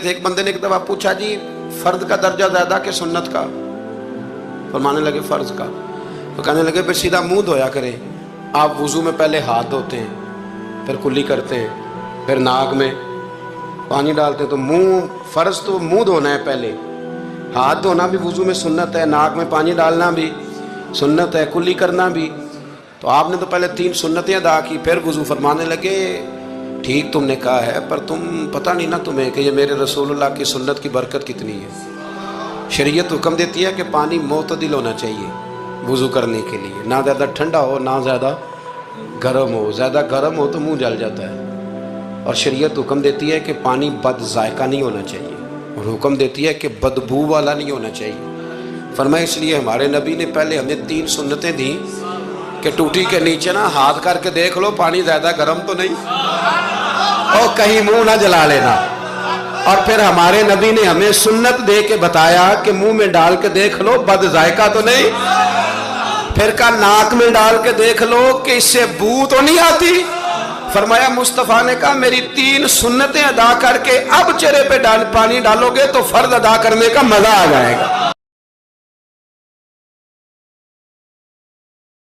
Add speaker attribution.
Speaker 1: تھے, ایک بندے نے ایک دفعہ پوچھا جی فرد کا درجہ زیادہ کہ سنت کا؟ فرمانے لگے فرض کا. تو کہنے لگے پھر سیدھا منہ دھویا کریں. آپ وضو میں پہلے ہاتھ دھوتے ہیں, پھر کلی کرتے ہیں, پھر ناک میں پانی ڈالتے ہیں. تو منہ فرض تو منہ دھونا ہے پہلے, ہاتھ دھونا بھی وضو میں سنت ہے, ناک میں پانی ڈالنا بھی سنت ہے, کلی کرنا بھی. تو آپ نے تو پہلے 3 سنتیں ادا کی پھر وضو. فرمانے لگے ٹھیک تم نے کہا ہے, پر تم پتہ نہیں نا تمہیں کہ یہ میرے رسول اللہ کی سنت کی برکت کتنی ہے. شریعت حکم دیتی ہے کہ پانی معتدل ہونا چاہیے وضو کرنے کے لیے, نہ زیادہ ٹھنڈا ہو نہ زیادہ گرم ہو. زیادہ گرم ہو تو منہ جل جاتا ہے. اور شریعت حکم دیتی ہے کہ پانی بد ذائقہ نہیں ہونا چاہیے, اور حکم دیتی ہے کہ بدبو والا نہیں ہونا چاہیے. فرمایا اس لیے ہمارے نبی نے پہلے ہمیں 3 سنتیں دیں کہ ٹوٹی کے نیچے نا ہاتھ کر کے دیکھ لو پانی زیادہ گرم تو نہیں, اور کہیں منہ نہ جلا لینا. اور پھر ہمارے نبی نے ہمیں سنت دے کے بتایا کہ منہ میں ڈال کے دیکھ لو بد ذائقہ تو نہیں. پھر کہا ناک میں ڈال کے دیکھ لو کہ اس سے بو تو نہیں آتی. فرمایا مصطفیٰ نے کہا میری 3 سنتیں ادا کر کے اب چہرے پہ پانی ڈالو گے تو فرض ادا کرنے کا مزہ آ جائے گا.